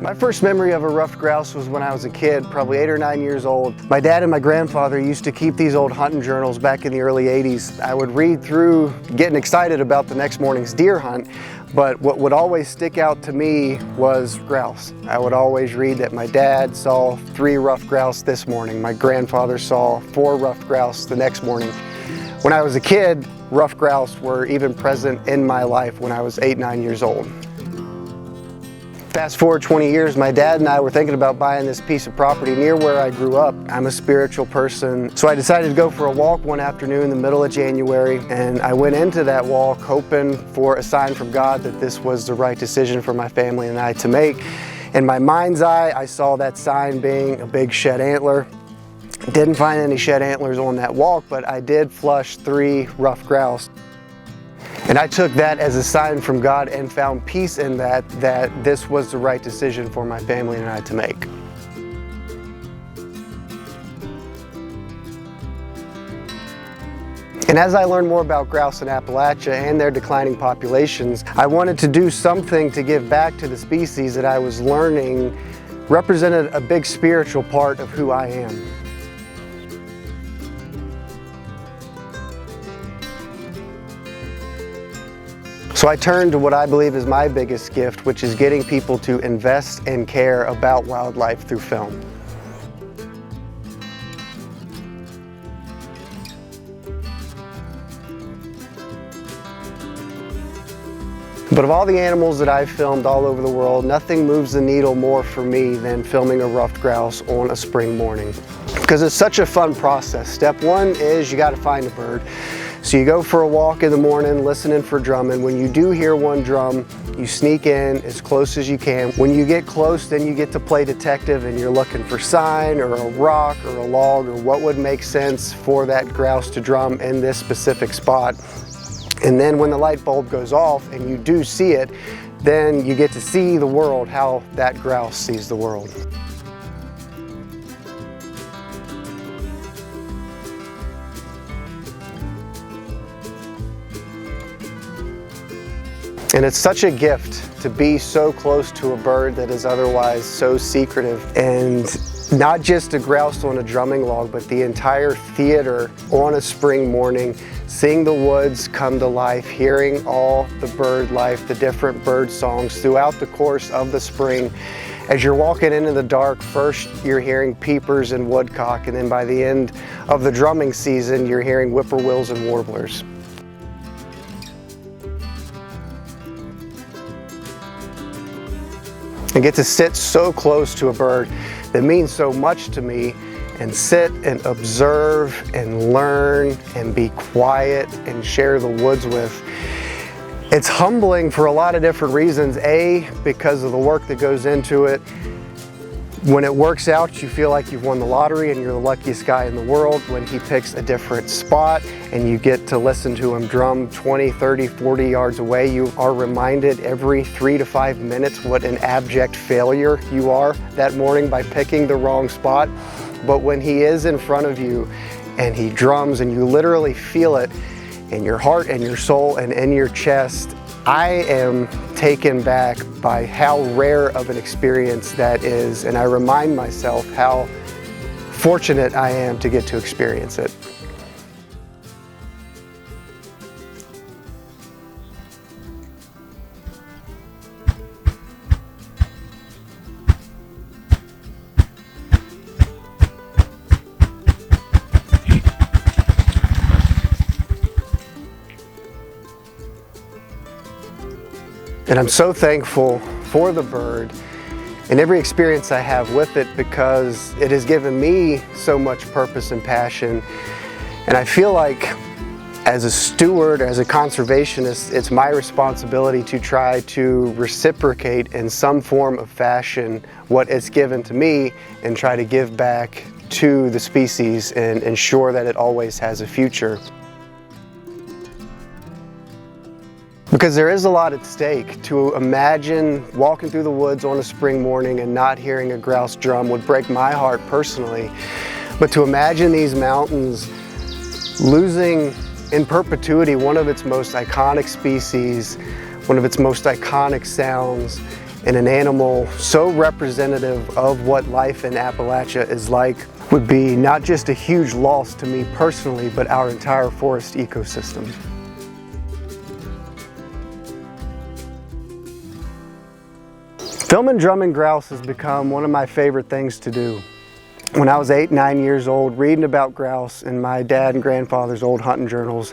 My first memory of a ruffed grouse was when I was a kid, probably 8 or 9 years old. My dad and my grandfather used to keep these old hunting journals back in the early 80s. I would read through, getting excited about the next morning's deer hunt, but what would always stick out to me was grouse. I would always read that my dad saw 3 ruffed grouse this morning. My grandfather saw 4 ruffed grouse the next morning. When I was a kid, ruffed grouse were even present in my life when I was 8, 9 years old. Fast forward 20 years, my dad and I were thinking about buying this piece of property near where I grew up. I'm a spiritual person, so I decided to go for a walk one afternoon in the middle of January, and I went into that walk hoping for a sign from God that this was the right decision for my family and I to make. In my mind's eye, I saw that sign being a big shed antler. Didn't find any shed antlers on that walk, but I did flush 3 ruffed grouse. And I took that as a sign from God and found peace in that this was the right decision for my family and I to make. And as I learned more about grouse in Appalachia and their declining populations, I wanted to do something to give back to the species that I was learning represented a big spiritual part of who I am. So I turned to what I believe is my biggest gift, which is getting people to invest and care about wildlife through film. But of all the animals that I've filmed all over the world, nothing moves the needle more for me than filming a ruffed grouse on a spring morning. Because it's such a fun process. Step 1 is you got to find a bird. So you go for a walk in the morning, listening for drumming. When you do hear one drum, you sneak in as close as you can. When you get close, then you get to play detective and you're looking for sign or a rock or a log or what would make sense for that grouse to drum in this specific spot. And then when the light bulb goes off and you do see it, then you get to see the world, how that grouse sees the world. And it's such a gift to be so close to a bird that is otherwise so secretive. And not just a grouse on a drumming log, but the entire theater on a spring morning, seeing the woods come to life, hearing all the bird life, the different bird songs throughout the course of the spring. As you're walking into the dark, first you're hearing peepers and woodcock, and then by the end of the drumming season, you're hearing whippoorwills and warblers. And get to sit so close to a bird that means so much to me and sit and observe and learn and be quiet and share the woods with. It's humbling for a lot of different reasons. A, because of the work that goes into it. When it works out, you feel like you've won the lottery and you're the luckiest guy in the world. When he picks a different spot and you get to listen to him drum 20, 30, 40 yards away, you are reminded every 3 to 5 minutes what an abject failure you are that morning by picking the wrong spot. But when he is in front of you and he drums and you literally feel it in your heart and your soul and in your chest, I am taken back by how rare of an experience that is, and I remind myself how fortunate I am to get to experience it. And I'm so thankful for the bird and every experience I have with it, because it has given me so much purpose and passion. And I feel like as a steward, as a conservationist, it's my responsibility to try to reciprocate in some form of fashion what it's given to me and try to give back to the species and ensure that it always has a future. Because there is a lot at stake. To imagine walking through the woods on a spring morning and not hearing a grouse drum would break my heart personally. But to imagine these mountains losing in perpetuity one of its most iconic species, one of its most iconic sounds, and an animal so representative of what life in Appalachia is like would be not just a huge loss to me personally, but our entire forest ecosystem. Filming drumming grouse has become one of my favorite things to do. When I was 8, 9 years old, reading about grouse in my dad and grandfather's old hunting journals,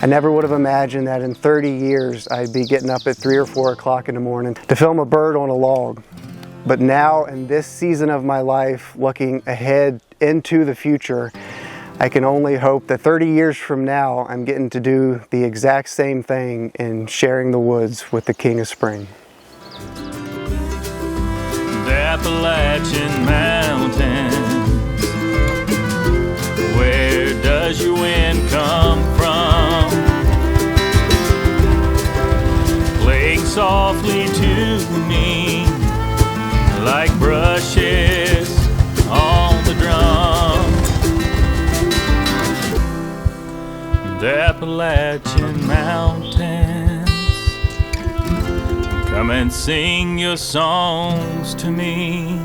I never would have imagined that in 30 years I'd be getting up at 3 or 4 o'clock in the morning to film a bird on a log. But now, in this season of my life, looking ahead into the future, I can only hope that 30 years from now I'm getting to do the exact same thing in sharing the woods with the King of Spring. The Appalachian Mountains, where does your wind come from? Playing softly to me like brushes on the drum. The Appalachian Mountains, come and sing your songs to me.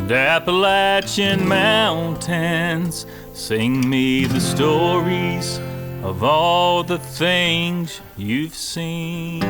The Appalachian Mountains, sing me the stories of all the things you've seen.